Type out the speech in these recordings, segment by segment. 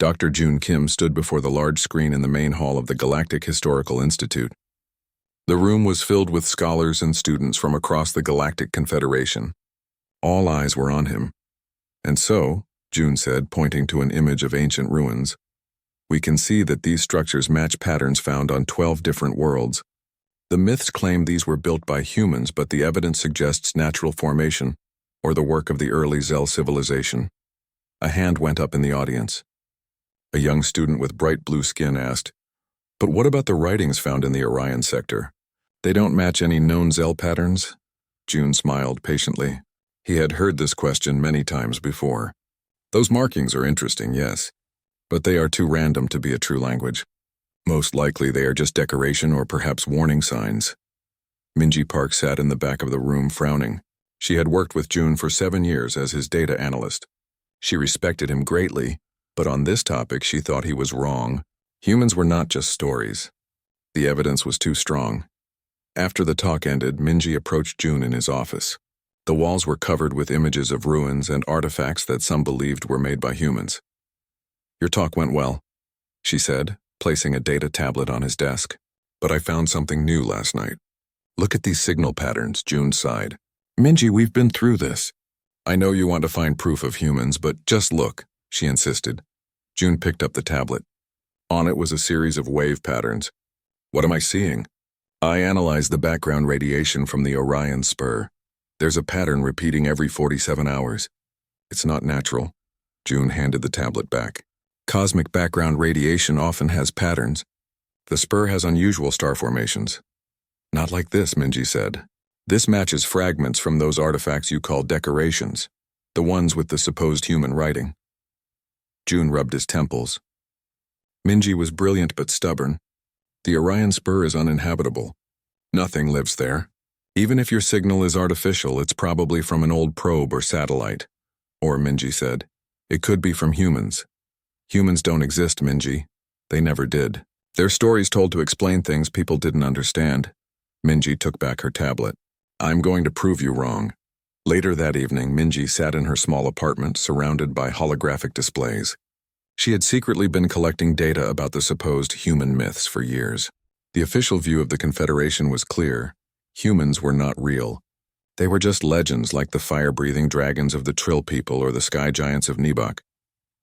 Dr. June Kim stood before the large screen in the main hall of the Galactic Historical Institute. The room was filled with scholars and students from across the Galactic Confederation. All eyes were on him. And so, June said, pointing to an image of ancient ruins, we can see that these structures match patterns found on 12 different worlds. The myths claim these were built by humans, but the evidence suggests natural formation, or the work of the early Zell civilization. A hand went up in the audience. A young student with bright blue skin asked, "But what about the writings found in the Orion sector? They don't match any known Zell patterns?" June smiled patiently. He had heard this question many times before. Those markings are interesting, yes, but they are too random to be a true language. Most likely they are just decoration or perhaps warning signs. Minji Park sat in the back of the room frowning. She had worked with June for 7 years as his data analyst. She respected him greatly, but on this topic she thought he was wrong. Humans were not just stories. The evidence was too strong. After the talk ended, Minji approached June in his office. The walls were covered with images of ruins and artifacts that some believed were made by humans. "Your talk went well," she said, placing a data tablet on his desk. "But I found something new last night. Look at these signal patterns," June sighed. "Minji, we've been through this. I know you want to find proof of humans, but just look," she insisted. June picked up the tablet. On it was a series of wave patterns. "What am I seeing?" "I analyzed the background radiation from the Orion spur. There's a pattern repeating every 47 hours. It's not natural." June handed the tablet back. "Cosmic background radiation often has patterns. The spur has unusual star formations." "Not like this," Minji said. "This matches fragments from those artifacts you call decorations, the ones with the supposed human writing." June rubbed his temples. Minji was brilliant but stubborn. The Orion spur is uninhabitable. Nothing lives there. Even if your signal is artificial, it's probably from an old probe or satellite. Or, Minji said, it could be from humans. Humans don't exist, Minji. They never did. They're stories told to explain things people didn't understand. Minji took back her tablet. "I'm going to prove you wrong." Later that evening, Minji sat in her small apartment surrounded by holographic displays. She had secretly been collecting data about the supposed human myths for years. The official view of the Confederation was clear. Humans were not real. They were just legends like the fire-breathing dragons of the Trill people or the sky giants of Nebok.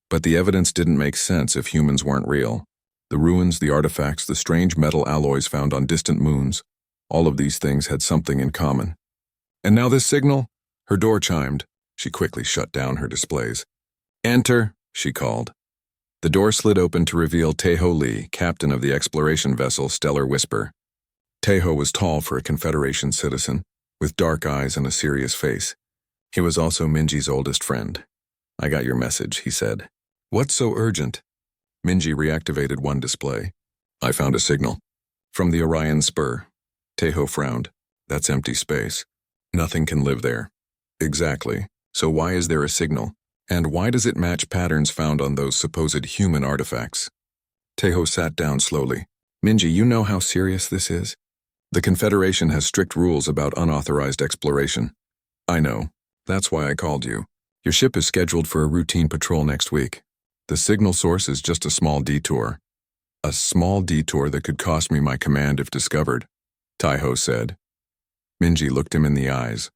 But the evidence didn't make sense if humans weren't real. The ruins, the artifacts, the strange metal alloys found on distant moons, all of these things had something in common. "And now this signal?" Her door chimed. She quickly shut down her displays. "Enter," she called. The door slid open to reveal Taeho Lee, captain of the exploration vessel Stellar Whisper. Taeho was tall for a Confederation citizen, with dark eyes and a serious face. He was also Minji's oldest friend. "I got your message," he said. "What's so urgent?" Minji reactivated one display. "I found a signal. From the Orion spur." Taeho frowned. "That's empty space. Nothing can live there." "Exactly. So why is there a signal? And why does it match patterns found on those supposed human artifacts?" Taeho sat down slowly. "Minji, you know how serious this is? The Confederation has strict rules about unauthorized exploration." "I know. That's why I called you. Your ship is scheduled for a routine patrol next week. The signal source is just a small detour. A small detour that could cost me my command if discovered," Taeho said. Minji looked him in the eyes.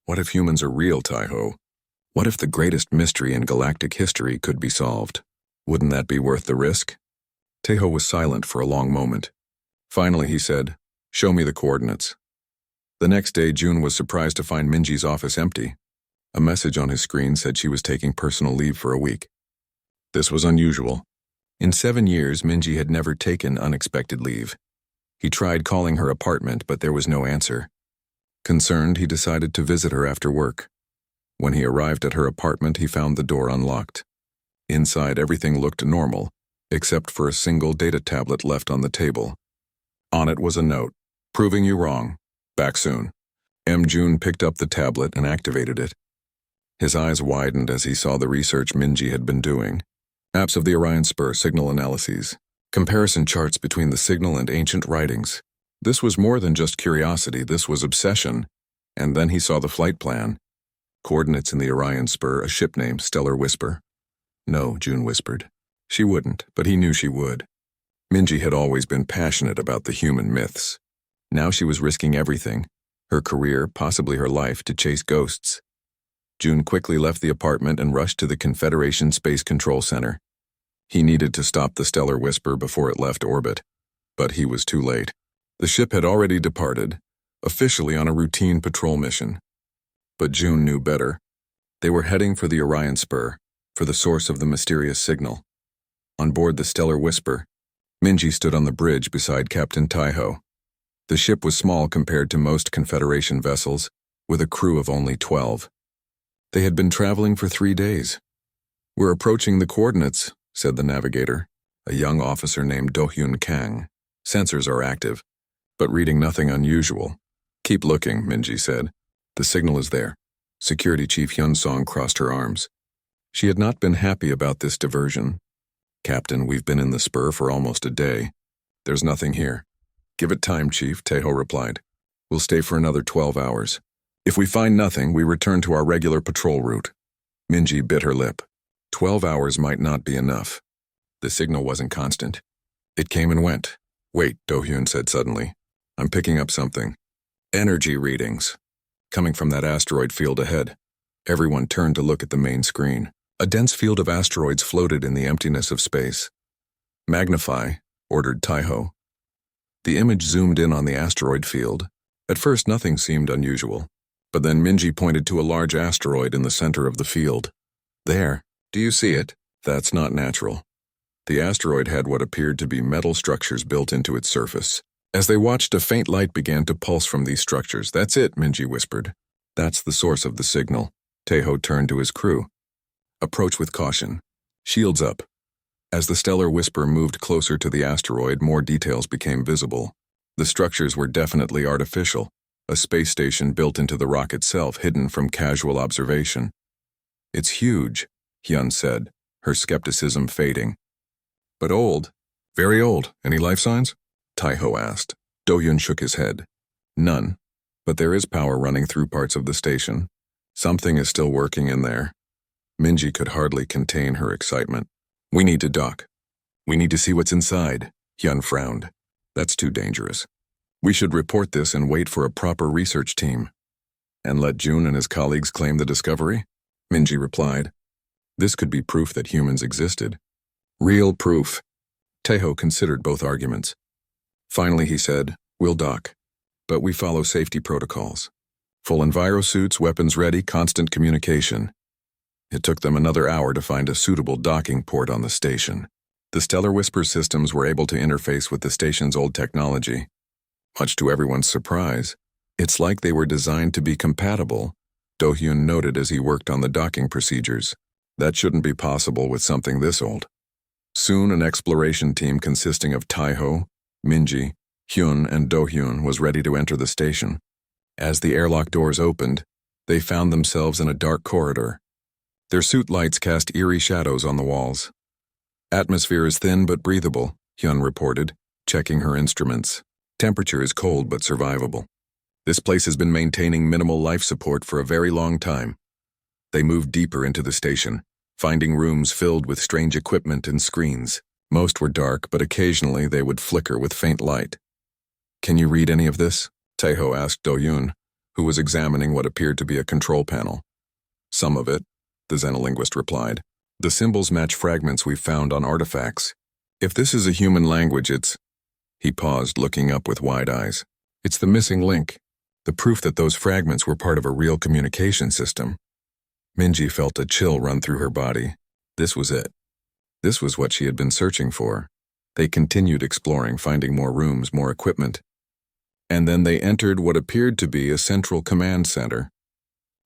"What if humans are real, Taeho? What if the greatest mystery in galactic history could be solved? Wouldn't that be worth the risk?" Taeho was silent for a long moment. Finally he said, "Show me the coordinates." The next day, June was surprised to find Minji's office empty. A message on his screen said she was taking personal leave for a week. This was unusual. In 7 years, Minji had never taken unexpected leave. He tried calling her apartment, but there was no answer. Concerned, he decided to visit her after work. When he arrived at her apartment, he found the door unlocked. Inside, everything looked normal, except for a single data tablet left on the table. On it was a note, "Proving you wrong. Back soon." June picked up the tablet and activated it. His eyes widened as he saw the research Minji had been doing. Maps of the Orion spur, signal analyses, comparison charts between the signal and ancient writings. This was more than just curiosity, this was obsession. And then he saw the flight plan. Coordinates in the Orion spur, a ship named Stellar Whisper. "No," June whispered. She wouldn't, but he knew she would. Minji had always been passionate about the human myths. Now she was risking everything, her career, possibly her life, to chase ghosts. June quickly left the apartment and rushed to the Confederation Space Control Center. He needed to stop the Stellar Whisper before it left orbit, but he was too late. The ship had already departed, officially on a routine patrol mission. But June knew better. They were heading for the Orion Spur, for the source of the mysterious signal. On board the Stellar Whisper, Minji stood on the bridge beside Captain Taiho. The ship was small compared to most Confederation vessels, with a crew of only 12. They had been traveling for 3 days. "We're approaching the coordinates," said the navigator, a young officer named Do-hyun Kang. "Sensors are active, but reading nothing unusual." "Keep looking," Minji said. "The signal is there." Security Chief Hyun-song crossed her arms. She had not been happy about this diversion. "Captain, we've been in the spur for almost a day. There's nothing here." "Give it time, Chief," Taeho replied. "We'll stay for another 12 hours. If we find nothing, we return to our regular patrol route." Minji bit her lip. 12 hours might not be enough. The signal wasn't constant. It came and went. "Wait," Do-hyun said suddenly. "I'm picking up something. Energy readings. Coming from that asteroid field ahead." Everyone turned to look at the main screen. A dense field of asteroids floated in the emptiness of space. "Magnify," ordered Taiho. The image zoomed in on the asteroid field. At first nothing seemed unusual, but then Minji pointed to a large asteroid in the center of the field. "There. Do you see it? That's not natural." The asteroid had what appeared to be metal structures built into its surface. As they watched, a faint light began to pulse from these structures. "That's it," Minji whispered. "That's the source of the signal." Taeho turned to his crew. "Approach with caution. Shields up." As the Stellar Whisper moved closer to the asteroid, more details became visible. The structures were definitely artificial, a space station built into the rock itself, hidden from casual observation. "It's huge," Hyun said, her skepticism fading. "But old." "Very old. Any life signs?" Taiho asked. Do-hyun shook his head. "None. But there is power running through parts of the station. Something is still working in there." Minji could hardly contain her excitement. "We need to dock. We need to see what's inside." Hyun frowned. "That's too dangerous. We should report this and wait for a proper research team." "And let June and his colleagues claim the discovery?" Minji replied. "This could be proof that humans existed." "Real proof." Taeho considered both arguments. Finally he said, "We'll dock, but we follow safety protocols. Full envirosuits, weapons ready, constant communication." It took them another hour to find a suitable docking port on the station. The Stellar Whisper systems were able to interface with the station's old technology. Much to everyone's surprise, it's like they were designed to be compatible, Do-hyun noted as he worked on the docking procedures. That shouldn't be possible with something this old. Soon an exploration team consisting of Taiho, Minji, Hyun, and Do-hyun was ready to enter the station. As the airlock doors opened, they found themselves in a dark corridor. Their suit lights cast eerie shadows on the walls. "Atmosphere is thin but breathable," Hyun reported, checking her instruments. "Temperature is cold but survivable. This place has been maintaining minimal life support for a very long time." They moved deeper into the station, finding rooms filled with strange equipment and screens. Most were dark, but occasionally they would flicker with faint light. "Can you read any of this?" Taeho asked Do-hyun, who was examining what appeared to be a control panel. "Some of it," the xenolinguist replied. "The symbols match fragments we've found on artifacts. If this is a human language, it's—" He paused, looking up with wide eyes. "It's the missing link, the proof that those fragments were part of a real communication system." Minji felt a chill run through her body. This was it. This was what she had been searching for. They continued exploring, finding more rooms, more equipment. And then they entered what appeared to be a central command center.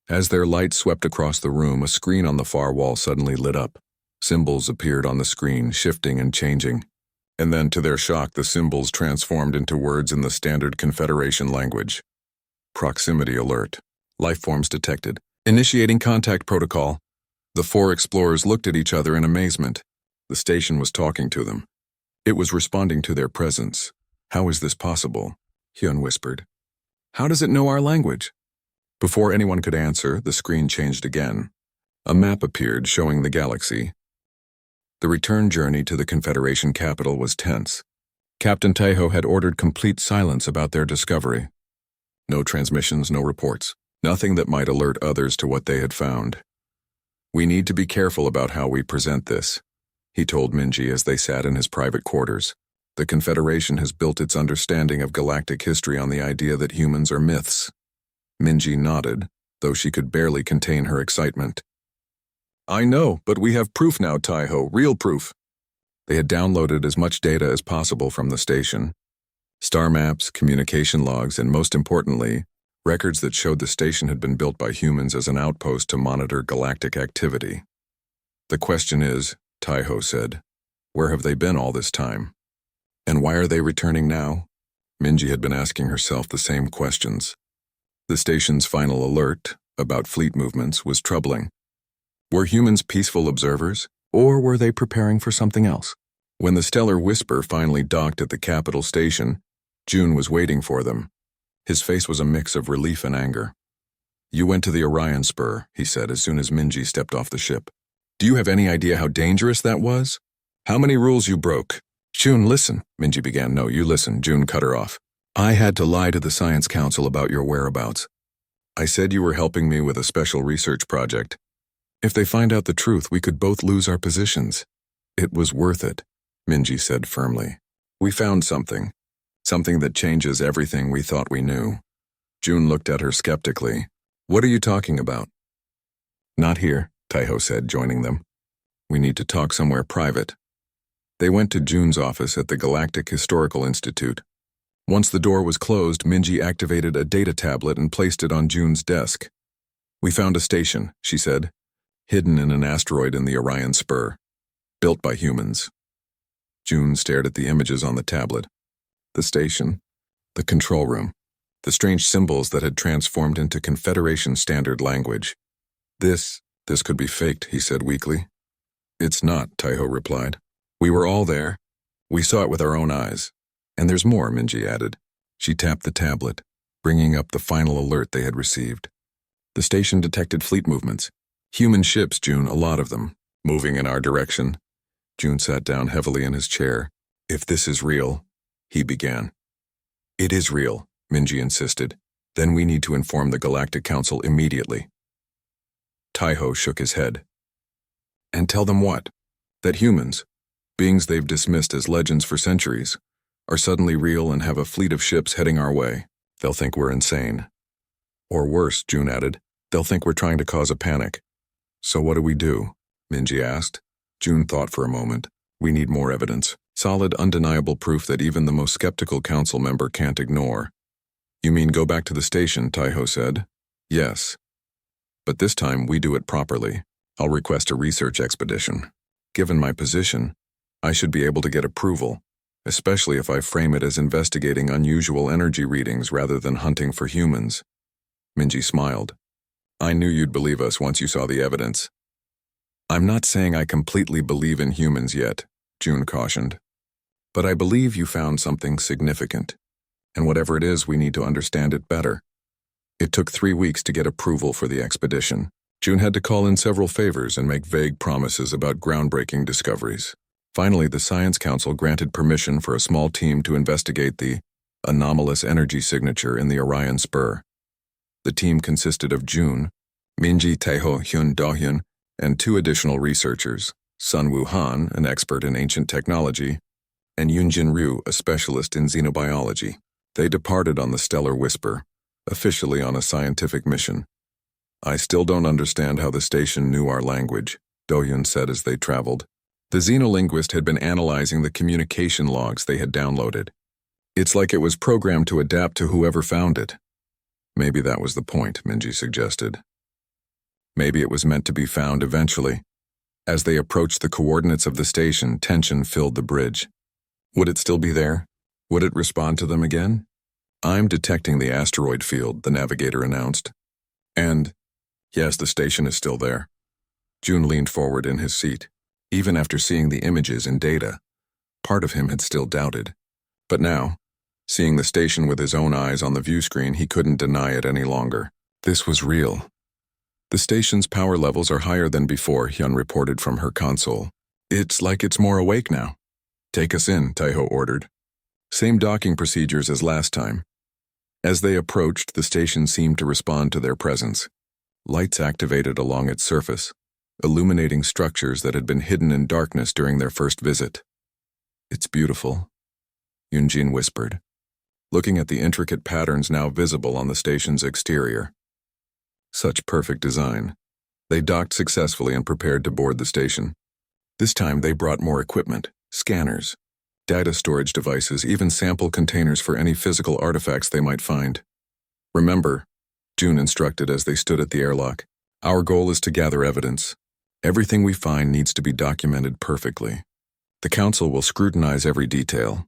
As their light swept across the room, a screen on the far wall suddenly lit up. Symbols appeared on the screen, shifting and changing. And then, to their shock, the symbols transformed into words in the standard Confederation language. "Proximity alert. Lifeforms detected. Initiating contact protocol." The 4 explorers looked at each other in amazement. The station was talking to them. It was responding to their presence. "How is this possible?" Hyun whispered. "How does it know our language?" Before anyone could answer, the screen changed again. A map appeared showing the galaxy. The return journey to the Confederation capital was tense. Captain Taiho had ordered complete silence about their discovery. No transmissions, no reports. Nothing that might alert others to what they had found. "We need to be careful about how we present this," he told Minji as they sat in his private quarters. "The Confederation has built its understanding of galactic history on the idea that humans are myths." Minji nodded, though she could barely contain her excitement. "I know, but we have proof now, Taiho, real proof." They had downloaded as much data as possible from the station. Star maps, communication logs, and most importantly, records that showed the station had been built by humans as an outpost to monitor galactic activity. "The question is," Taiho said, "where have they been all this time? And why are they returning now?" Minji had been asking herself the same questions. The station's final alert, about fleet movements, was troubling. Were humans peaceful observers, or were they preparing for something else? When the Stellar Whisper finally docked at the capital station, June was waiting for them. His face was a mix of relief and anger. "You went to the Orion Spur," he said as soon as Minji stepped off the ship. "Do you have any idea how dangerous that was? How many rules you broke?" "June, listen," Minji began. "No, you listen," June cut her off. "I had to lie to the Science Council about your whereabouts. I said you were helping me with a special research project. If they find out the truth, we could both lose our positions." "It was worth it," Minji said firmly. "We found something that changes everything we thought we knew." June looked at her skeptically. "What are you talking about?" "Not here," Taiho said, joining them. "We need to talk somewhere private." They went to June's office at the Galactic Historical Institute. Once the door was closed, Minji activated a data tablet and placed it on June's desk. "We found a station," she said, "hidden in an asteroid in the Orion Spur, built by humans." June stared at the images on the tablet. The station, the control room, the strange symbols that had transformed into Confederation standard language. This could be faked," he said weakly. "It's not," Taiho replied. "We were all there. We saw it with our own eyes. And there's more," Minji added. She tapped the tablet, bringing up the final alert they had received. The station detected fleet movements. "Human ships, June, a lot of them, moving in our direction." June sat down heavily in his chair. "If this is real," he began. "It is real," Minji insisted. "Then we need to inform the Galactic Council immediately." Taiho shook his head. "And tell them what? That humans, beings they've dismissed as legends for centuries, are suddenly real and have a fleet of ships heading our way. They'll think we're insane. Or worse," June added, "they'll think we're trying to cause a panic." "So what do?" Minji asked. June thought for a moment. "We need more evidence. Solid, undeniable proof that even the most skeptical council member can't ignore." "You mean go back to the station?" Taiho said. "Yes. But this time we do it properly. I'll request a research expedition. Given my position, I should be able to get approval, especially if I frame it as investigating unusual energy readings rather than hunting for humans." Minji smiled. "I knew you'd believe us once you saw the evidence." "I'm not saying I completely believe in humans yet," June cautioned. "But I believe you found something significant. And whatever it is, we need to understand it better." It took 3 weeks to get approval for the expedition. June had to call in several favors and make vague promises about groundbreaking discoveries. Finally, the Science Council granted permission for a small team to investigate the anomalous energy signature in the Orion Spur. The team consisted of June, Minji, Taiho, Hyun, Do-hyun, and 2 additional researchers, Sun-Woo Han, an expert in ancient technology, and Yoonjin Ryu, a specialist in xenobiology. They departed on the Stellar Whisper, officially on a scientific mission. "I still don't understand how the station knew our language," Do-hyun said as they traveled. The xenolinguist had been analyzing the communication logs they had downloaded. "It's like it was programmed to adapt to whoever found it." "Maybe that was the point," Minji suggested. "Maybe it was meant to be found eventually." As they approached the coordinates of the station, tension filled the bridge. Would it still be there? Would it respond to them again? "I'm detecting the asteroid field," the navigator announced. "And, yes, the station is still there." June leaned forward in his seat. Even after seeing the images and data, part of him had still doubted. But now, seeing the station with his own eyes on the view screen, he couldn't deny it any longer. This was real. "The station's power levels are higher than before," Hyun reported from her console. It's like it's more awake now. Take us in, Taiho ordered. Same docking procedures as last time. As they approached, the station seemed to respond to their presence. Lights activated along its surface, illuminating structures that had been hidden in darkness during their first visit. It's beautiful, Yunjin whispered, looking at the intricate patterns now visible on the station's exterior. Such perfect design. They docked successfully and prepared to board the station. This time they brought more equipment, scanners, data storage devices, even sample containers for any physical artifacts they might find. Remember, June instructed as they stood at the airlock, our goal is to gather evidence. Everything we find needs to be documented perfectly. The council will scrutinize every detail.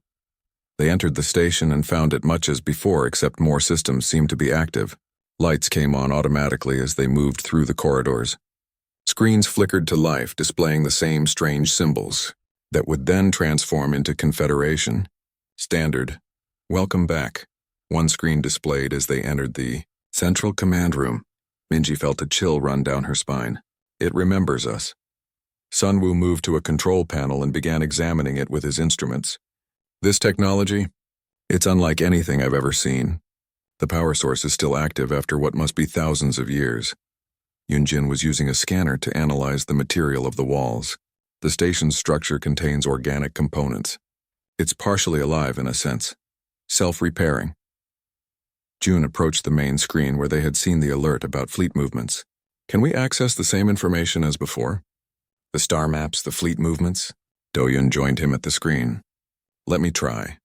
They entered the station and found it much as before, except more systems seemed to be active. Lights came on automatically as they moved through the corridors. Screens flickered to life, displaying the same strange symbols that would then transform into Confederation. Standard. Welcome back. One screen displayed as they entered the central command room. Minji felt a chill run down her spine. It remembers us. Sunwoo moved to a control panel and began examining it with his instruments. This technology? It's unlike anything I've ever seen. The power source is still active after what must be thousands of years. Yunjin was using a scanner to analyze the material of the walls. The station's structure contains organic components. It's partially alive in a sense, self-repairing. June approached the main screen where they had seen the alert about fleet movements. Can we access the same information as before? The star maps, the fleet movements? Doyun joined him at the screen. Let me try.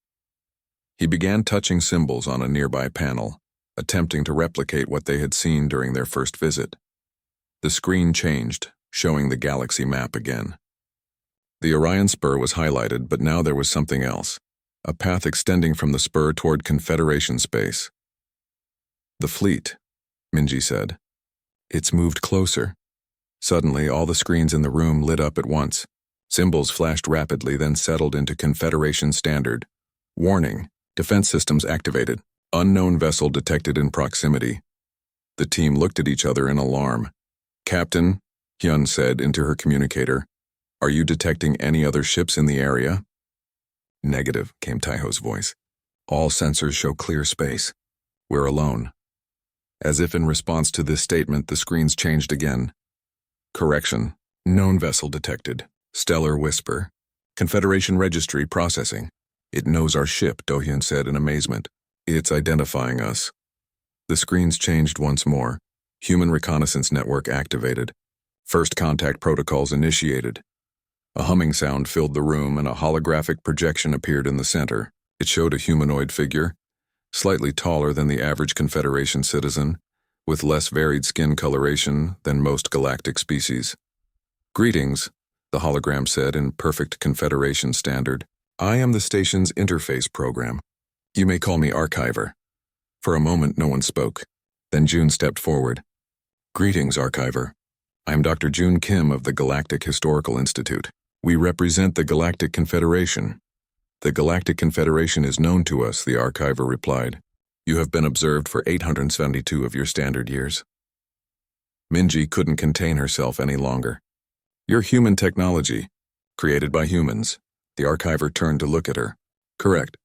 He began touching symbols on a nearby panel, attempting to replicate what they had seen during their first visit. The screen changed, showing the galaxy map again. The Orion spur was highlighted, but now there was something else, a path extending from the spur toward Confederation space. The fleet, Minji said. It's moved closer. Suddenly, all the screens in the room lit up at once. Symbols flashed rapidly, then settled into Confederation standard. Warning, defense systems activated. Unknown vessel detected in proximity. The team looked at each other in alarm. Captain, Hyun said into her communicator, are you detecting any other ships in the area? Negative, came Taiho's voice. All sensors show clear space. We're alone. As if in response to this statement, the screens changed again. Correction. Known vessel detected. Stellar whisper. Confederation registry processing. It knows our ship, Dohyun said in amazement. It's identifying us. The screens changed once more. Human reconnaissance network activated. First contact protocols initiated. A humming sound filled the room and a holographic projection appeared in the center. It showed a humanoid figure, slightly taller than the average Confederation citizen, with less varied skin coloration than most galactic species. Greetings, the hologram said in perfect Confederation standard. I am the station's interface program. You may call me Archiver. For a moment, no one spoke. Then June stepped forward. Greetings, Archiver. I am Dr. June Kim of the Galactic Historical Institute. We represent the Galactic Confederation. The Galactic Confederation is known to us, the Archiver replied. You have been observed for 872 of your standard years. Minji couldn't contain herself any longer. You're human technology, created by humans. The Archiver turned to look at her. Correct.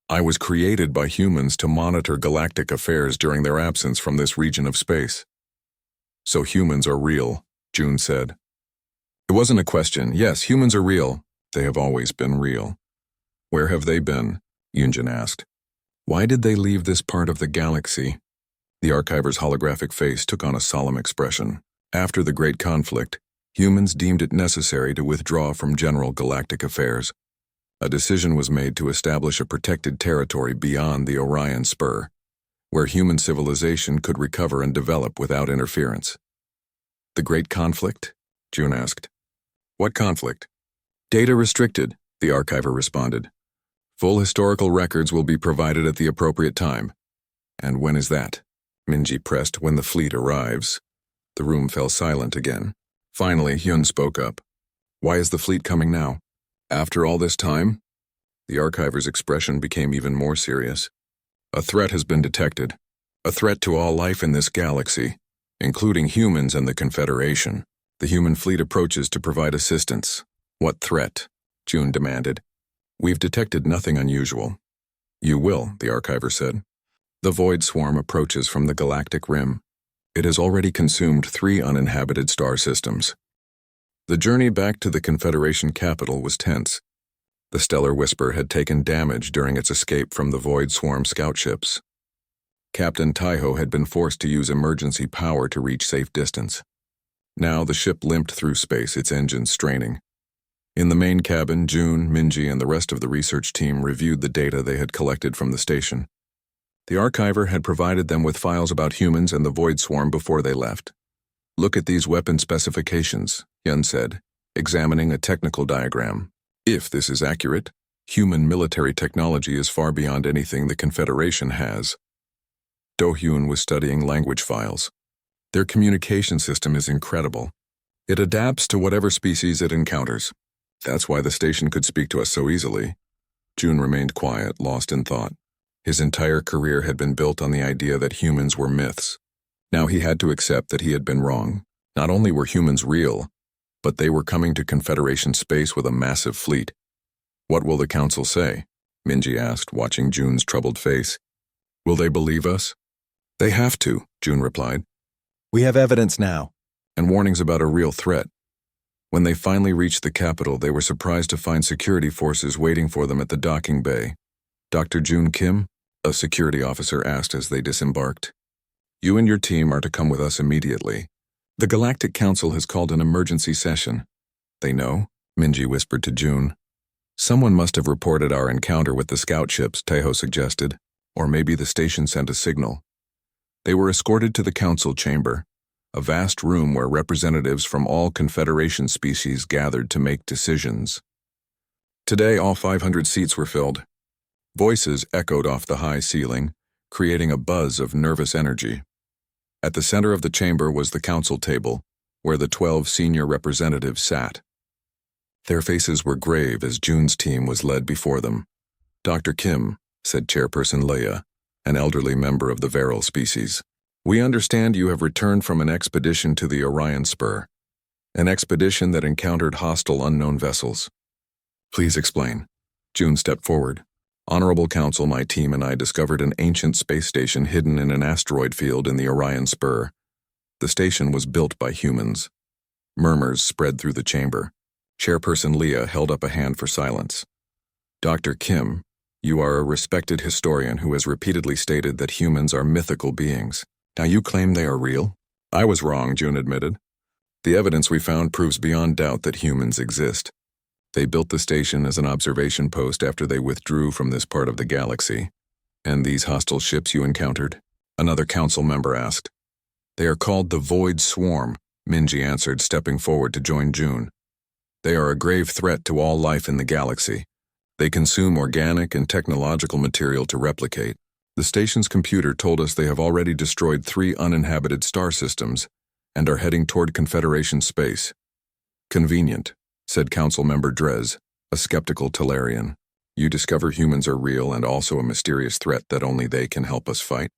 I was created by humans to monitor galactic affairs during their absence from this region of space. So humans are real, June said. It wasn't a question. Yes, humans are real. They have always been real. Where have they been? Yunjin asked. Why did they leave this part of the galaxy? The Archiver's holographic face took on a solemn expression. After the Great Conflict, humans deemed it necessary to withdraw from general galactic affairs. A decision was made to establish a protected territory beyond the Orion Spur, where human civilization could recover and develop without interference. The Great Conflict? June asked. What conflict? Data restricted, the Archiver responded. Full historical records will be provided at the appropriate time. And when is that? Minji pressed. When the fleet arrives. The room fell silent again. Finally, Hyun spoke up. Why is the fleet coming now? After all this time? The Archiver's expression became even more serious. A threat has been detected. A threat to all life in this galaxy, including humans and the Confederation. The human fleet approaches to provide assistance. What threat? June demanded. We've detected nothing unusual. You will, the archiver said. The void swarm approaches from the galactic rim. It has already consumed 3 uninhabited star systems. The journey back to the Confederation capital was tense. The Stellar Whisper had taken damage during its escape from the void swarm scout ships. Captain Taiho had been forced to use emergency power to reach safe distance. Now the ship limped through space, its engines straining. In the main cabin, June, Minji, and the rest of the research team reviewed the data they had collected from the station. The archiver had provided them with files about humans and the void swarm before they left. Look at these weapon specifications, Yun said, examining a technical diagram. If this is accurate, human military technology is far beyond anything the Confederation has. Do-hyun was studying language files. Their communication system is incredible. It adapts to whatever species it encounters. That's why the station could speak to us so easily. June remained quiet, lost in thought. His entire career had been built on the idea that humans were myths. Now he had to accept that he had been wrong. Not only were humans real, but they were coming to Confederation space with a massive fleet. What will the Council say? Minji asked, watching June's troubled face. Will they believe us? They have to, June replied. We have evidence now, and warnings about a real threat. When they finally reached the capital, they were surprised to find security forces waiting for them at the docking bay. Dr. June Kim, a security officer asked as they disembarked. You and your team are to come with us immediately. The Galactic Council has called an emergency session. They know, Minji whispered to June. Someone must have reported our encounter with the scout ships, Taeho suggested, or maybe the station sent a signal. They were escorted to the council chamber, a vast room where representatives from all Confederation species gathered to make decisions. Today, all 500 seats were filled. Voices echoed off the high ceiling, creating a buzz of nervous energy. At the center of the chamber was the council table, where the 12 senior representatives sat. Their faces were grave as June's team was led before them. Dr. Kim, said Chairperson Leia, an elderly member of the Varel species. We understand you have returned from an expedition to the Orion Spur, an expedition that encountered hostile unknown vessels. Please explain. June stepped forward. Honorable Council, my team and I discovered an ancient space station hidden in an asteroid field in the Orion Spur. The station was built by humans. Murmurs spread through the chamber. Chairperson Leah held up a hand for silence. Dr. Kim, you are a respected historian who has repeatedly stated that humans are mythical beings. Now you claim they are real? I was wrong, June admitted. The evidence we found proves beyond doubt that humans exist. They built the station as an observation post after they withdrew from this part of the galaxy. And these hostile ships you encountered? Another council member asked. They are called the Void Swarm, Minji answered, stepping forward to join June. They are a grave threat to all life in the galaxy. They consume organic and technological material to replicate. The station's computer told us they have already destroyed 3 uninhabited star systems and are heading toward Confederation space. Convenient, said Council Member Drez, a skeptical Talarian. You discover humans are real and also a mysterious threat that only they can help us fight?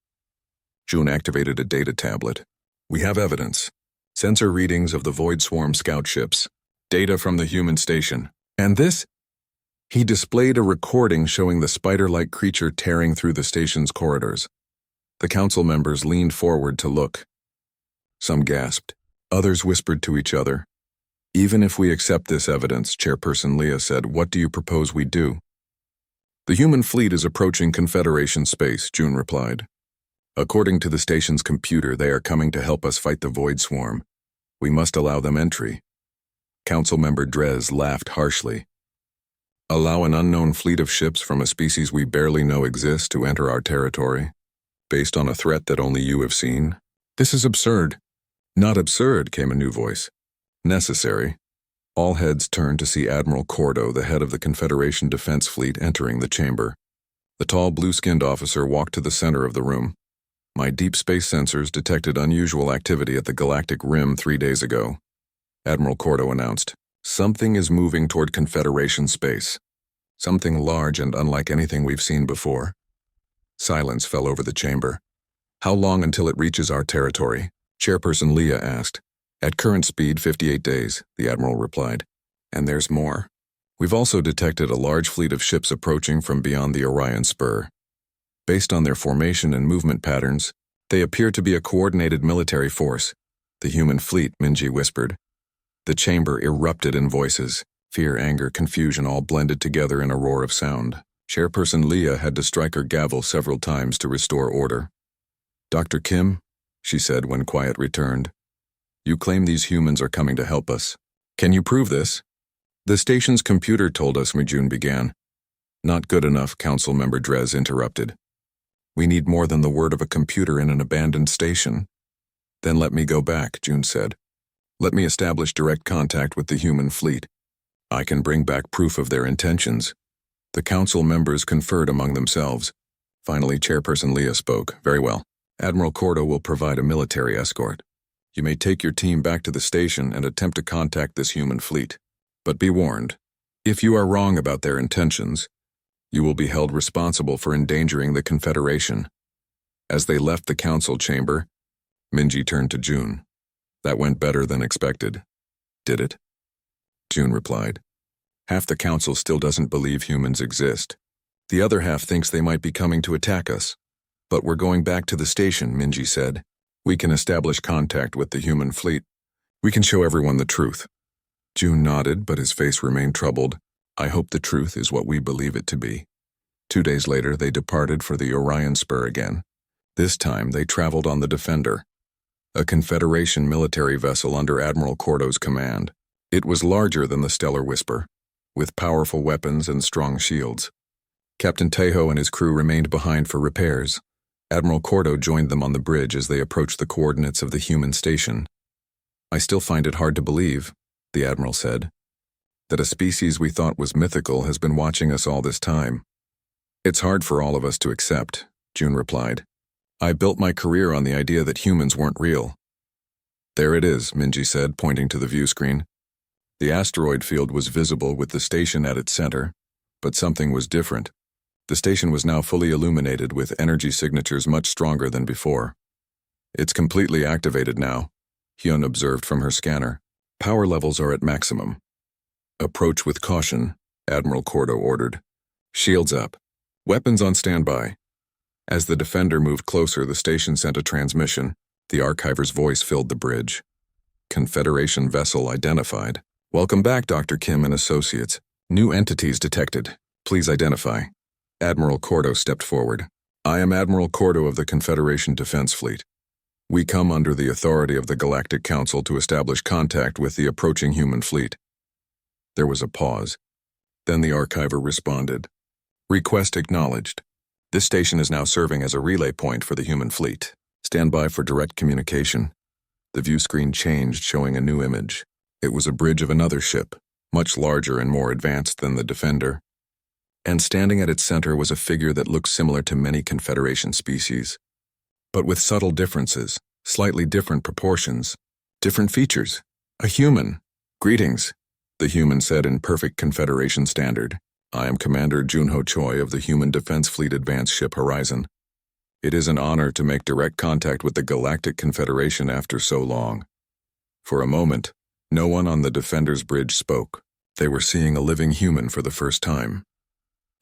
June activated a data tablet. We have evidence. Sensor readings of the Void Swarm scout ships. Data from the human station. And this? He displayed a recording showing the spider-like creature tearing through the station's corridors. The council members leaned forward to look. Some gasped. Others whispered to each other. Even if we accept this evidence, Chairperson Leah said, what do you propose we do? The human fleet is approaching Confederation space, June replied. According to the station's computer, they are coming to help us fight the Void Swarm. We must allow them entry. Councilmember Drez laughed harshly. Allow an unknown fleet of ships from a species we barely know exists to enter our territory, based on a threat that only you have seen? This is absurd. Not absurd, came a new voice. Necessary. All heads turned to see Admiral Cordo, the head of the Confederation Defense Fleet, entering the chamber. The tall, blue-skinned officer walked to the center of the room. My deep space sensors detected unusual activity at the galactic rim 3 days ago. Admiral Cordo announced. Something is moving toward Confederation space. Something large and unlike anything we've seen before. Silence fell over the chamber. How long until it reaches our territory? Chairperson Leah asked. At current speed, 58 days, the Admiral replied. And there's more. We've also detected a large fleet of ships approaching from beyond the Orion Spur. Based on their formation and movement patterns, they appear to be a coordinated military force. The human fleet, Minji whispered. The chamber erupted in voices. Fear, anger, confusion all blended together in a roar of sound. Chairperson Leah had to strike her gavel several times to restore order. "Dr. Kim," she said when quiet returned, "you claim these humans are coming to help us. Can you prove this?" "The station's computer told us," Mijun began. "Not good enough," Council Member Drez interrupted. "We need more than the word of a computer in an abandoned station." "Then let me go back," June said. "Let me establish direct contact with the human fleet. I can bring back proof of their intentions." The council members conferred among themselves. Finally, Chairperson Leah spoke. "Very well. Admiral Cordo will provide a military escort. You may take your team back to the station and attempt to contact this human fleet. But be warned, if you are wrong about their intentions, you will be held responsible for endangering the Confederation." As they left the council chamber, Minji turned to June. "That went better than expected. Did it?" June replied. "Half the council still doesn't believe humans exist. The other half thinks they might be coming to attack us. But we're going back to the station," Minji said. "We can establish contact with the human fleet. We can show everyone the truth." June nodded, but his face remained troubled. "I hope the truth is what we believe it to be." 2 days later, they departed for the Orion Spur again. This time, they traveled on the Defender, a Confederation military vessel under Admiral Cordo's command. It was larger than the Stellar Whisper, with powerful weapons and strong shields. Captain Tejo and his crew remained behind for repairs. Admiral Cordo joined them on the bridge as they approached the coordinates of the human station. "I still find it hard to believe," the Admiral said, "that a species we thought was mythical has been watching us all this time." "It's hard for all of us to accept," June replied. "I built my career on the idea that humans weren't real." "There it is," Minji said, pointing to the view screen. The asteroid field was visible with the station at its center, but something was different. The station was now fully illuminated with energy signatures much stronger than before. "It's completely activated now," Hyun observed from her scanner. "Power levels are at maximum." "Approach with caution," Admiral Cordo ordered. "Shields up. Weapons on standby." As the Defender moved closer, the station sent a transmission. The archiver's voice filled the bridge. "Confederation vessel identified. Welcome back, Dr. Kim and Associates. New entities detected. Please identify." Admiral Cordo stepped forward. "I am Admiral Cordo of the Confederation Defense Fleet. We come under the authority of the Galactic Council to establish contact with the approaching human fleet." There was a pause. Then the archiver responded. "Request acknowledged. This station is now serving as a relay point for the human fleet. Stand by for direct communication." The view screen changed, showing a new image. It was a bridge of another ship, much larger and more advanced than the Defender. And standing at its center was a figure that looked similar to many Confederation species, but with subtle differences, slightly different proportions, different features. A human. "Greetings," the human said in perfect Confederation standard. "I am Commander Junho Choi of the Human Defense Fleet Advanced Ship Horizon. It is an honor to make direct contact with the Galactic Confederation after so long." For a moment, no one on the Defender's bridge spoke. They were seeing a living human for the first time.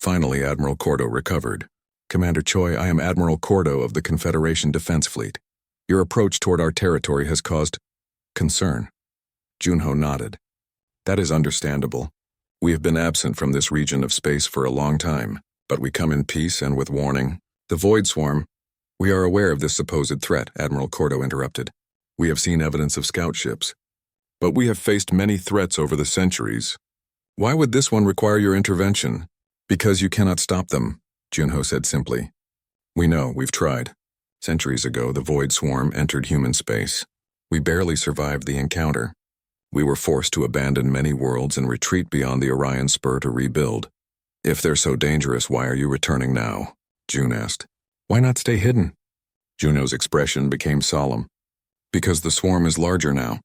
Finally, Admiral Cordo recovered. "Commander Choi, I am Admiral Cordo of the Confederation Defense Fleet. Your approach toward our territory has caused concern." Junho nodded. "That is understandable. We have been absent from this region of space for a long time, but we come in peace and with warning. The Void Swarm—" "We are aware of this supposed threat," Admiral Cordo interrupted. "We have seen evidence of scout ships. But we have faced many threats over the centuries. Why would this one require your intervention?" "Because you cannot stop them," Junho said simply. "We know, we've tried. Centuries ago, the Void Swarm entered human space. We barely survived the encounter. We were forced to abandon many worlds and retreat beyond the Orion Spur to rebuild. If they're so dangerous, why are you returning now?" June asked. "Why not stay hidden?" Juno's expression became solemn. "Because the swarm is larger now.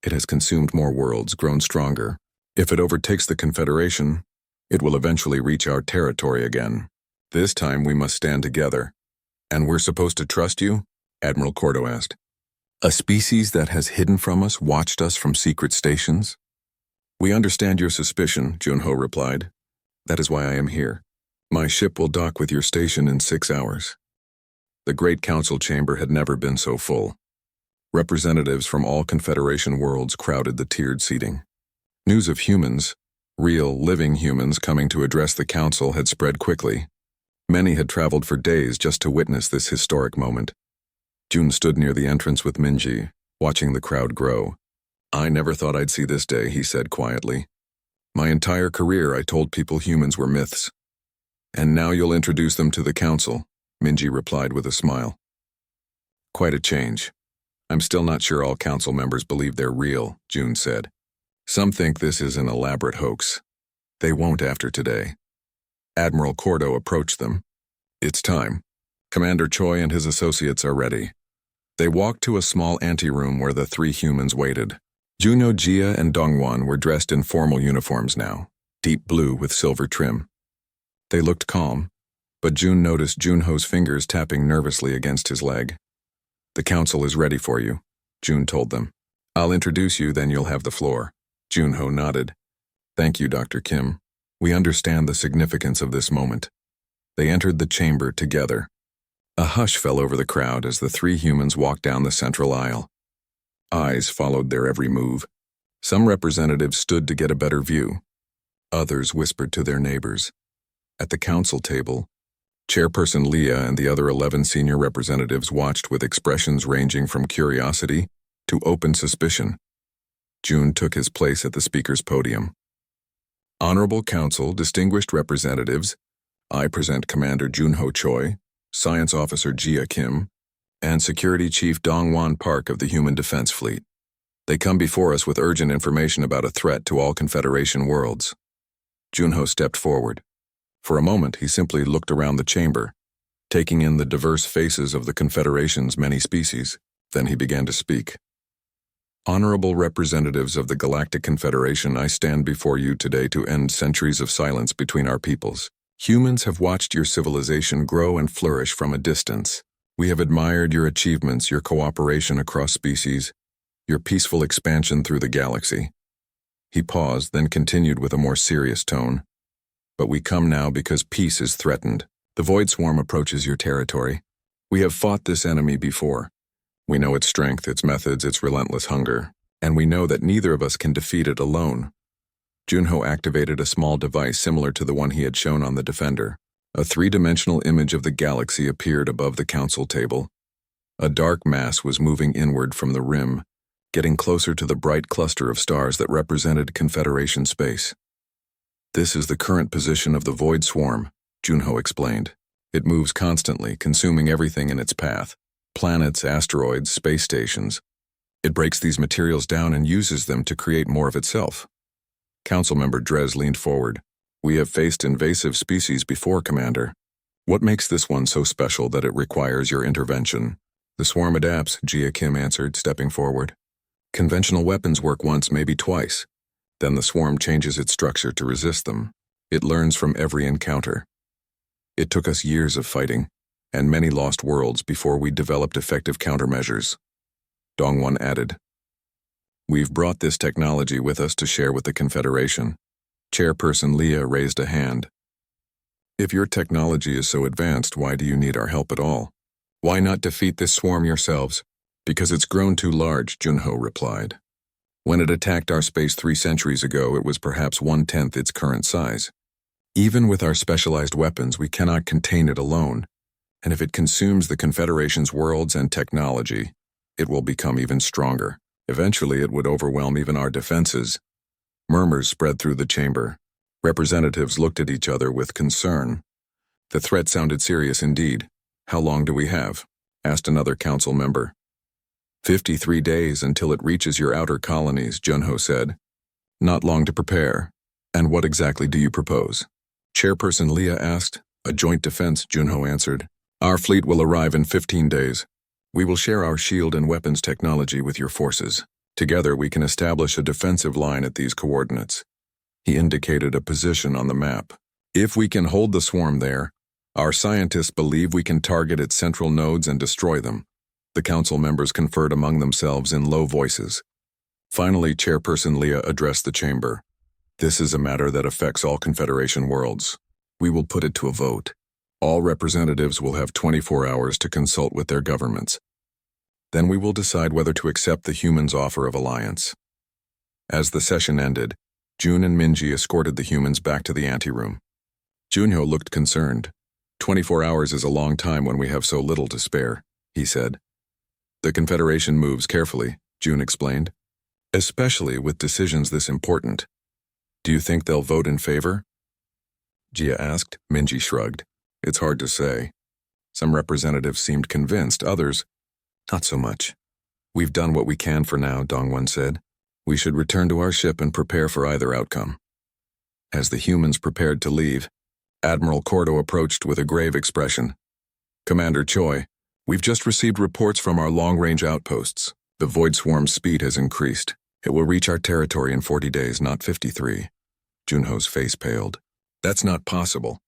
It has consumed more worlds, grown stronger. If it overtakes the Confederation, it will eventually reach our territory again. This time we must stand together." "And we're supposed to trust you?" Admiral Cordo asked. "A species that has hidden from us, watched us from secret stations? We understand your suspicion, Junho replied. That is why I am here. My ship will dock with your station in 6 hours. The Great Council chamber had never been so full. Representatives from all Confederation worlds crowded the tiered seating. News of humans, real, living humans coming to address the council had spread quickly. Many had traveled for days just to witness this historic moment. Jun stood near the entrance with Minji, watching the crowd grow. I never thought I'd see this day, he said quietly. My entire career I told people humans were myths. And now you'll introduce them to the council, Minji replied with a smile. Quite a change. I'm still not sure all council members believe they're real, Jun said. Some think this is an elaborate hoax. They won't after today. Admiral Cordo approached them. It's time. Commander Choi and his associates are ready. They walked to a small anteroom where the 3 humans waited. Juno, Jia, and Dongwon were dressed in formal uniforms now, deep blue with silver trim. They looked calm, but Jun noticed Junho's fingers tapping nervously against his leg. The council is ready for you, Jun told them. I'll introduce you, then you'll have the floor. Junho nodded. Thank you, Dr. Kim. We understand the significance of this moment. They entered the chamber together. A hush fell over the crowd as the 3 humans walked down the central aisle. Eyes followed their every move. Some representatives stood to get a better view. Others whispered to their neighbors. At the council table, Chairperson Leah and the other 11 senior representatives watched with expressions ranging from curiosity to open suspicion. Jun took his place at the speaker's podium. Honorable Council, distinguished representatives, I present Commander Junho Choi, Science Officer Jia Kim, and Security Chief Dongwon Park of the Human Defense Fleet. They come before us with urgent information about a threat to all Confederation worlds. Junho stepped forward. For a moment, he simply looked around the chamber, taking in the diverse faces of the Confederation's many species. Then he began to speak. Honorable representatives of the Galactic Confederation, I stand before you today to end centuries of silence between our peoples. Humans have watched your civilization grow and flourish from a distance. We have admired your achievements, your cooperation across species, your peaceful expansion through the galaxy. He paused, then continued with a more serious tone. But we come now because peace is threatened. The Void Swarm approaches your territory. We have fought this enemy before. We know its strength, its methods, its relentless hunger, and we know that neither of us can defeat it alone. Junho activated a small device similar to the one he had shown on the Defender. A 3-dimensional image of the galaxy appeared above the council table. A dark mass was moving inward from the rim, getting closer to the bright cluster of stars that represented Confederation space. This is the current position of the Void Swarm, Junho explained. It moves constantly, consuming everything in its path. Planets, asteroids, space stations. It breaks these materials down and uses them to create more of itself. Councilmember Drez leaned forward. We have faced invasive species before, Commander. What makes this one so special that it requires your intervention? The swarm adapts, Jia Kim answered, stepping forward. Conventional weapons work once, maybe twice. Then the swarm changes its structure to resist them. It learns from every encounter. It took us years of fighting, and many lost worlds before we developed effective countermeasures. Dongwon added. We've brought this technology with us to share with the Confederation. Chairperson Leah raised a hand. If your technology is so advanced, why do you need our help at all? Why not defeat this swarm yourselves? Because it's grown too large, Junho replied. When it attacked our space 3 centuries ago, it was perhaps 1/10 its current size. Even with our specialized weapons, we cannot contain it alone. And if it consumes the Confederation's worlds and technology, it will become even stronger. Eventually, it would overwhelm even our defenses. Murmurs spread through the chamber. Representatives looked at each other with concern. The threat sounded serious indeed. How long do we have? Asked another council member. 53 days until it reaches your outer colonies, Junho said. Not long to prepare. And what exactly do you propose? Chairperson Leah asked. A joint defense, Junho answered. Our fleet will arrive in 15 days. We will share our shield and weapons technology with your forces. Together we can establish a defensive line at these coordinates. He indicated a position on the map. If we can hold the swarm there, our scientists believe we can target its central nodes and destroy them. The council members conferred among themselves in low voices. Finally, Chairperson Leah addressed the chamber. This is a matter that affects all Confederation worlds. We will put it to a vote. All representatives will have 24 hours to consult with their governments. Then we will decide whether to accept the humans' offer of alliance. As the session ended, Jun and Minji escorted the humans back to the anteroom. Junho looked concerned. 24 hours is a long time when we have so little to spare, he said. The Confederation moves carefully, Jun explained. Especially with decisions this important. Do you think they'll vote in favor? Jia asked. Minji shrugged. It's hard to say. Some representatives seemed convinced, others, not so much. We've done what we can for now, Dongwon said. We should return to our ship and prepare for either outcome. As the humans prepared to leave, Admiral Cordo approached with a grave expression. Commander Choi, we've just received reports from our long-range outposts. The Void Swarm's speed has increased. It will reach our territory in 40 days, not 53. Junho's face paled. That's not possible.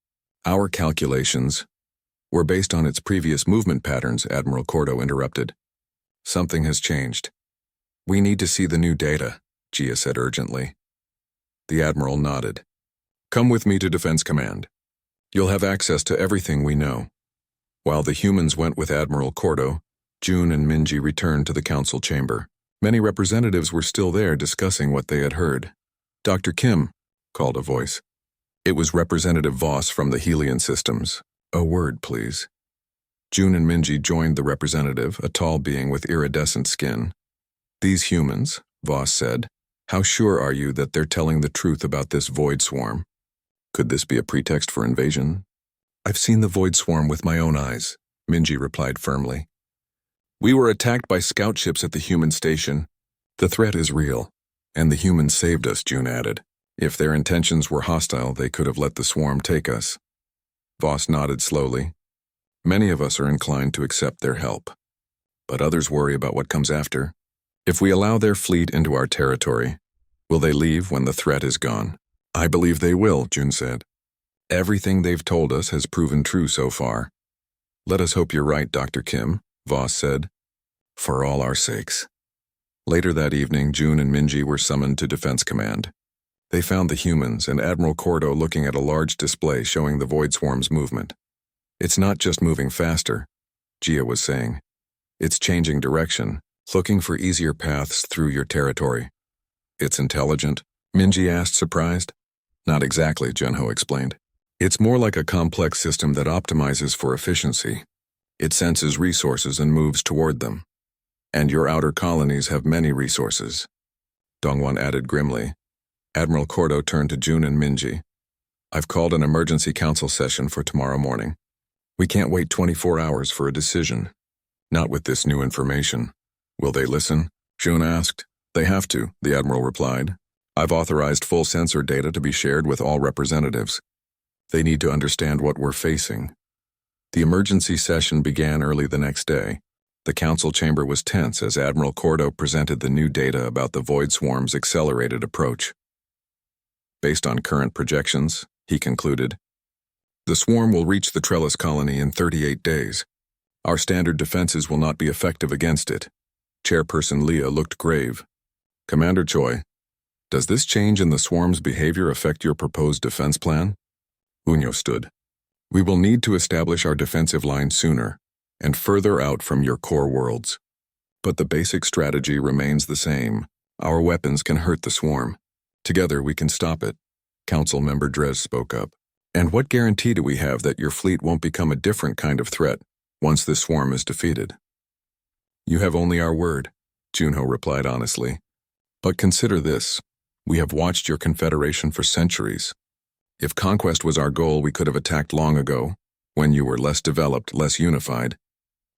Our calculations were based on its previous movement patterns, Admiral Cordo interrupted. Something has changed. We need to see the new data, Jia said urgently. The Admiral nodded. Come with me to Defense Command. You'll have access to everything we know. While the humans went with Admiral Cordo, Jun and Minji returned to the council chamber. Many representatives were still there discussing what they had heard. Dr. Kim, called a voice. It was Representative Voss from the Helion Systems. A word, please. Jun and Minji joined the representative, a tall being with iridescent skin. These humans, Voss said, how sure are you that they're telling the truth about this Void Swarm? Could this be a pretext for invasion? I've seen the Void Swarm with my own eyes, Minji replied firmly. We were attacked by scout ships at the human station. The threat is real, and the humans saved us, Jun added. If their intentions were hostile, they could have let the swarm take us. Voss nodded slowly. Many of us are inclined to accept their help, but others worry about what comes after. If we allow their fleet into our territory, will they leave when the threat is gone? I believe they will, Jun said. Everything they've told us has proven true so far. Let us hope you're right, Dr. Kim, Voss said. For all our sakes. Later that evening, Jun and Minji were summoned to Defense Command. They found the humans and Admiral Cordo looking at a large display showing the Void Swarm's movement. It's not just moving faster, Jia was saying. It's changing direction, looking for easier paths through your territory. It's intelligent? Minji asked, surprised. Not exactly, Junho explained. It's more like a complex system that optimizes for efficiency. It senses resources and moves toward them. And your outer colonies have many resources. Dongwon added grimly. Admiral Cordo turned to Jun and Minji. I've called an emergency council session for tomorrow morning. We can't wait 24 hours for a decision. Not with this new information. Will they listen? Jun asked. They have to, the Admiral replied. I've authorized full sensor data to be shared with all representatives. They need to understand what we're facing. The emergency session began early the next day. The council chamber was tense as Admiral Cordo presented the new data about the Void Swarm's accelerated approach. Based on current projections, he concluded, the swarm will reach the Trellis colony in 38 days. Our standard defenses will not be effective against it. Chairperson Leah looked grave. Commander Choi, does this change in the swarm's behavior affect your proposed defense plan? Unyo stood. We will need to establish our defensive line sooner and further out from your core worlds. But the basic strategy remains the same. Our weapons can hurt the swarm. Together we can stop it. Council member Drez spoke up. And what guarantee do we have that your fleet won't become a different kind of threat once this swarm is defeated? You have only our word, Junho replied honestly. But consider this. We have watched your confederation for centuries. If conquest was our goal, we could have attacked long ago, when you were less developed, less unified.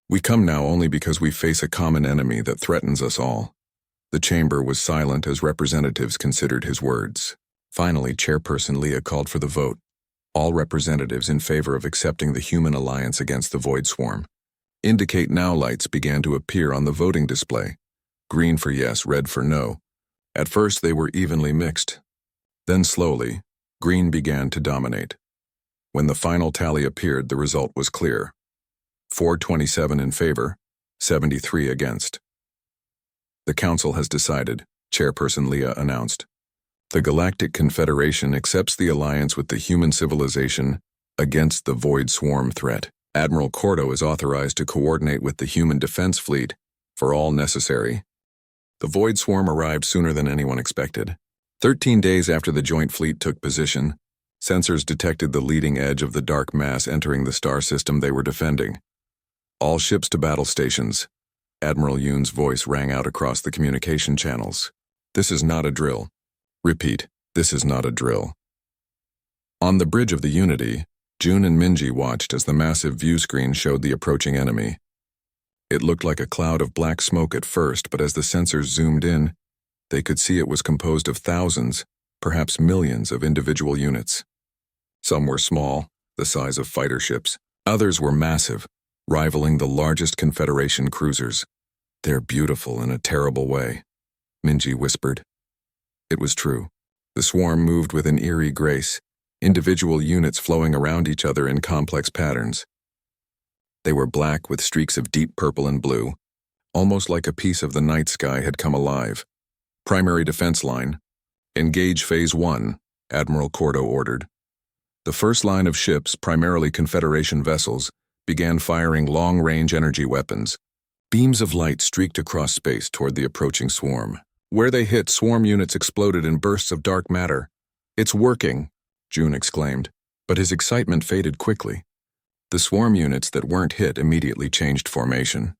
We come now only because we face a common enemy that threatens us all. The chamber was silent as representatives considered his words. Finally, Chairperson Leah called for the vote. All representatives in favor of accepting the human alliance against the Void Swarm. Indicate Now lights began to appear on the voting display. Green for yes, red for no. At first they were evenly mixed. Then slowly, green began to dominate. When the final tally appeared, the result was clear. 427 in favor, 73 against. The council has decided, Chairperson Leah announced. The Galactic Confederation accepts the alliance with the human civilization against the Void Swarm threat. Admiral Cordo is authorized to coordinate with the human defense fleet for all necessary. The Void Swarm arrived sooner than anyone expected. 13 days after the joint fleet took position, sensors detected the leading edge of the dark mass entering the star system they were defending. All ships to battle stations. Admiral Yoon's voice rang out across the communication channels. This is not a drill. Repeat, this is not a drill. On the bridge of the Unity, June and Minji watched as the massive view screen showed the approaching enemy. It looked like a cloud of black smoke at first, but as the sensors zoomed in, they could see it was composed of thousands, perhaps millions of individual units. Some were small, the size of fighter ships. Others were massive, rivaling the largest Confederation cruisers. They're beautiful in a terrible way, Minji whispered. It was true. The swarm moved with an eerie grace, individual units flowing around each other in complex patterns. They were black with streaks of deep purple and blue, almost like a piece of the night sky had come alive. Primary defense line. Engage Phase 1, Admiral Cordo ordered. The first line of ships, primarily Confederation vessels, began firing long-range energy weapons. Beams of light streaked across space toward the approaching swarm. Where they hit, swarm units exploded in bursts of dark matter. It's working, June exclaimed, but his excitement faded quickly. The swarm units that weren't hit immediately changed formation.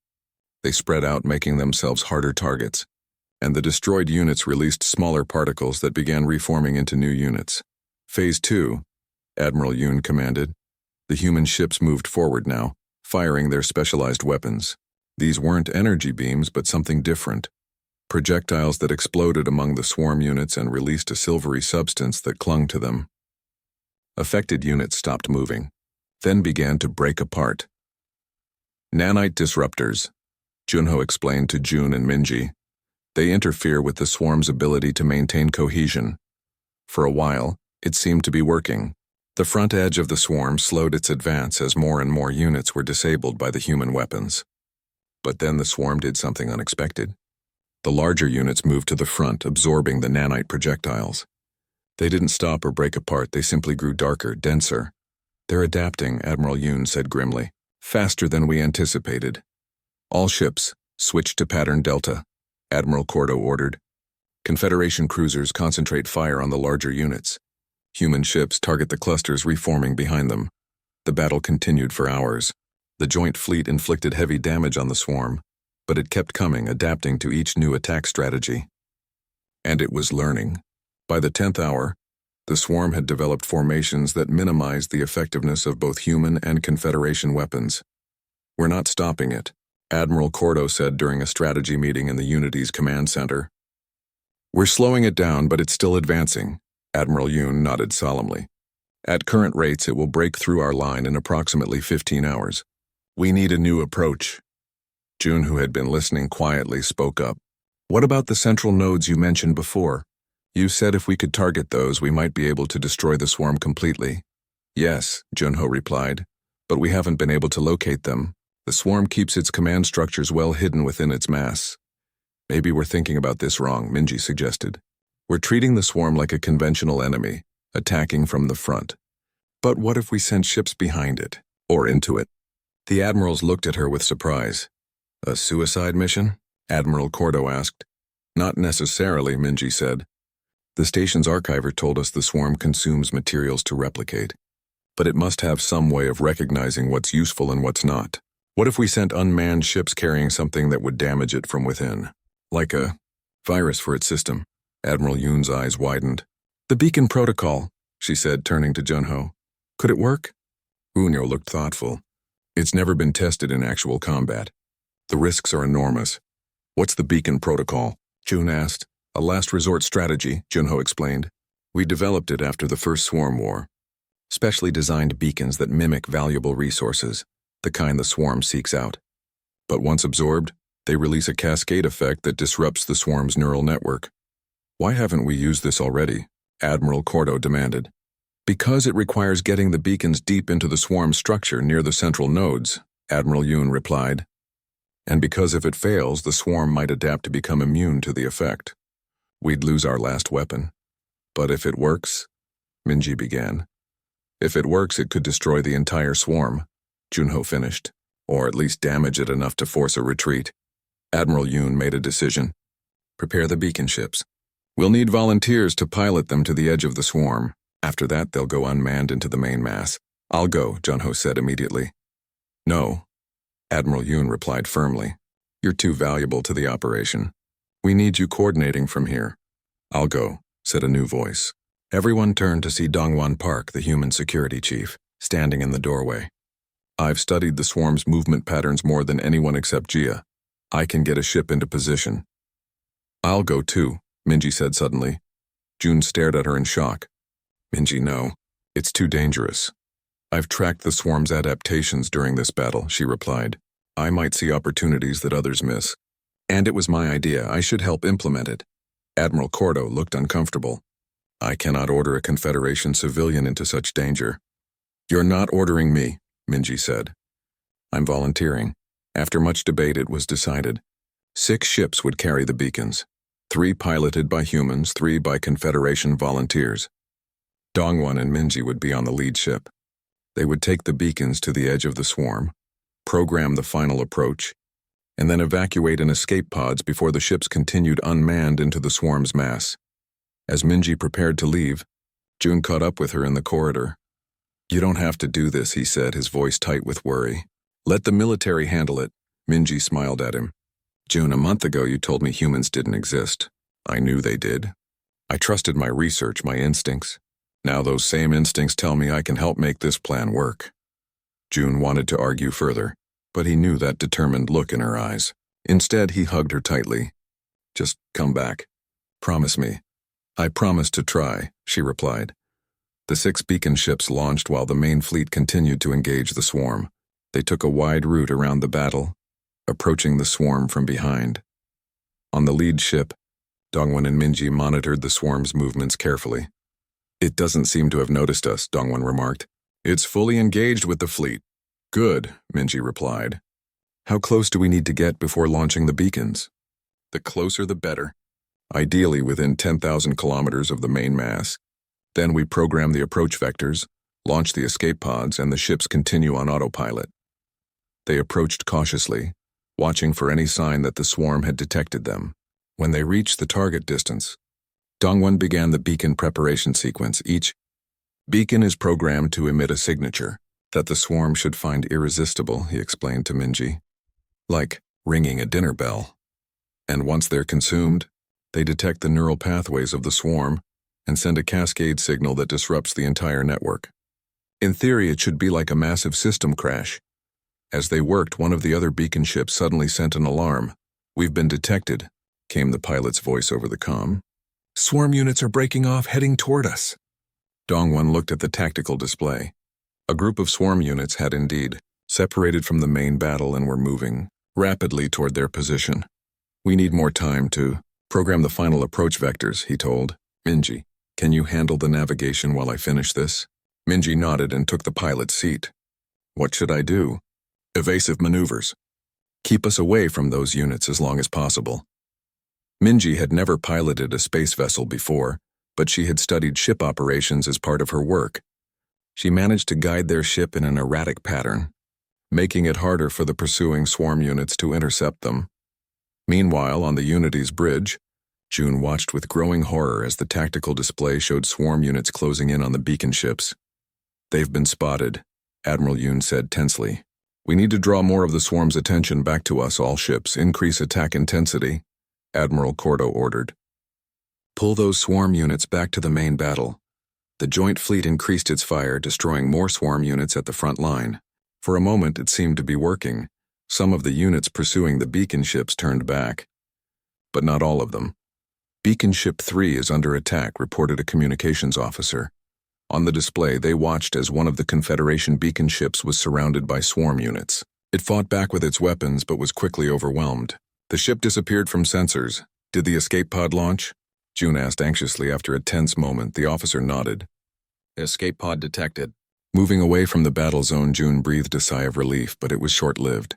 They spread out, making themselves harder targets, and the destroyed units released smaller particles that began reforming into new units. Phase 2, Admiral Yoon commanded. The human ships moved forward now, firing their specialized weapons. These weren't energy beams, but something different. Projectiles that exploded among the swarm units and released a silvery substance that clung to them. Affected units stopped moving, then began to break apart. Nanite disruptors, Junho explained to June and Minji. They interfere with the swarm's ability to maintain cohesion. For a while, it seemed to be working. The front edge of the swarm slowed its advance as more and more units were disabled by the human weapons. But then the swarm did something unexpected. The larger units moved to the front, absorbing the nanite projectiles. They didn't stop or break apart, they simply grew darker, denser. They're adapting, Admiral Yoon said grimly. Faster than we anticipated. All ships, switch to pattern Delta, Admiral Cordo ordered. Confederation cruisers concentrate fire on the larger units. Human ships target the clusters reforming behind them. The battle continued for hours. The joint fleet inflicted heavy damage on the swarm, but it kept coming, adapting to each new attack strategy. And it was learning. By the 10th hour, the swarm had developed formations that minimized the effectiveness of both human and Confederation weapons. We're not stopping it, Admiral Cordo said during a strategy meeting in the Unity's command center. We're slowing it down, but it's still advancing, Admiral Yoon nodded solemnly. At current rates, it will break through our line in approximately 15 hours. We need a new approach. June, who had been listening quietly, spoke up. What about the central nodes you mentioned before? You said if we could target those, we might be able to destroy the swarm completely. Yes, Junho replied, but we haven't been able to locate them. The swarm keeps its command structures well hidden within its mass. Maybe we're thinking about this wrong, Minji suggested. We're treating the swarm like a conventional enemy, attacking from the front. But what if we send ships behind it, or into it? The admirals looked at her with surprise. A suicide mission? Admiral Cordo asked. Not necessarily, Minji said. The station's archiver told us the swarm consumes materials to replicate, but it must have some way of recognizing what's useful and what's not. What if we sent unmanned ships carrying something that would damage it from within? Like a virus for its system. Admiral Yoon's eyes widened. The beacon protocol, she said, turning to Junho. Could it work? Unyo looked thoughtful. It's never been tested in actual combat. The risks are enormous. What's the beacon protocol? June asked. A last resort strategy, Junho explained. We developed it after the first swarm war. Specially designed beacons that mimic valuable resources, the kind the swarm seeks out. But once absorbed, they release a cascade effect that disrupts the swarm's neural network. Why haven't we used this already? Admiral Cordo demanded. Because it requires getting the beacons deep into the swarm structure near the central nodes, Admiral Yoon replied. And because if it fails, the swarm might adapt to become immune to the effect. We'd lose our last weapon. But if it works, Minji began. If it works, it could destroy the entire swarm, Junho finished, or at least damage it enough to force a retreat. Admiral Yoon made a decision. Prepare the beacon ships. We'll need volunteers to pilot them to the edge of the swarm. After that, they'll go unmanned into the main mass. I'll go, Junho said immediately. No, Admiral Yoon replied firmly. You're too valuable to the operation. We need you coordinating from here. I'll go, said a new voice. Everyone turned to see Dongwon Park, the human security chief, standing in the doorway. I've studied the swarm's movement patterns more than anyone except Jia. I can get a ship into position. I'll go too, Minji said suddenly. June stared at her in shock. Minji, no. It's too dangerous. I've tracked the swarm's adaptations during this battle, she replied. I might see opportunities that others miss. And it was my idea. I should help implement it. Admiral Cordo looked uncomfortable. I cannot order a Confederation civilian into such danger. You're not ordering me, Minji said. I'm volunteering. After much debate, it was decided. 6 ships would carry the beacons. 3 piloted by humans, 3 by Confederation volunteers. Dongwon and Minji would be on the lead ship. They would take the beacons to the edge of the swarm, program the final approach, and then evacuate in escape pods before the ships continued unmanned into the swarm's mass. As Minji prepared to leave, June caught up with her in the corridor. You don't have to do this, he said, his voice tight with worry. Let the military handle it. Minji smiled at him. June, a month ago you told me humans didn't exist. I knew they did. I trusted my research, my instincts. Now those same instincts tell me I can help make this plan work. June wanted to argue further, but he knew that determined look in her eyes. Instead, he hugged her tightly. Just come back. Promise me. I promise to try, she replied. The 6 beacon ships launched while the main fleet continued to engage the swarm. They took a wide route around the battle, approaching the swarm from behind. On the lead ship, Dongwon and Minji monitored the swarm's movements carefully. It doesn't seem to have noticed us, Dongwon remarked. It's fully engaged with the fleet. Good, Minji replied. How close do we need to get before launching the beacons? The closer the better. Ideally within 10,000 kilometers of the main mass. Then we program the approach vectors, launch the escape pods, and the ships continue on autopilot. They approached cautiously, watching for any sign that the swarm had detected them. When they reached the target distance, Dongwon began the beacon preparation sequence. Each beacon is programmed to emit a signature that the swarm should find irresistible, he explained to Minji. Like ringing a dinner bell. And once they're consumed, they detect the neural pathways of the swarm and send a cascade signal that disrupts the entire network. In theory, it should be like a massive system crash. As they worked, one of the other beacon ships suddenly sent an alarm. We've been detected, came the pilot's voice over the comm. Swarm units are breaking off, heading toward us. Dongwon looked at the tactical display. A group of swarm units had indeed separated from the main battle and were moving rapidly toward their position. We need more time to program the final approach vectors, he told. Minji, can you handle the navigation while I finish this? Minji nodded and took the pilot's seat. What should I do? Evasive maneuvers. Keep us away from those units as long as possible. Minji had never piloted a space vessel before, but she had studied ship operations as part of her work. She managed to guide their ship in an erratic pattern, making it harder for the pursuing swarm units to intercept them. Meanwhile, on the Unity's bridge, June watched with growing horror as the tactical display showed swarm units closing in on the beacon ships. They've been spotted, Admiral Yoon said tensely. We need to draw more of the swarm's attention back to us, all ships. Increase attack intensity, Admiral Cordo ordered. Pull those swarm units back to the main battle. The joint fleet increased its fire, destroying more swarm units at the front line. For a moment, it seemed to be working. Some of the units pursuing the beacon ships turned back. But not all of them. Beacon Ship 3 is under attack, reported a communications officer. On the display, they watched as one of the Confederation beacon ships was surrounded by swarm units. It fought back with its weapons but was quickly overwhelmed. The ship disappeared from sensors. Did the escape pod launch? June asked anxiously after a tense moment. The officer nodded. Escape pod detected. Moving away from the battle zone, June breathed a sigh of relief, but it was short-lived.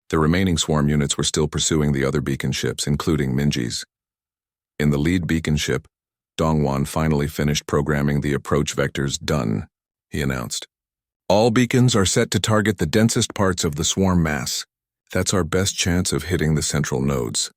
The remaining swarm units were still pursuing the other beacon ships, including Minji's. In the lead beacon ship, Dongwan finally finished programming the approach vectors. Done, he announced. All beacons are set to target the densest parts of the swarm mass. That's our best chance of hitting the central nodes.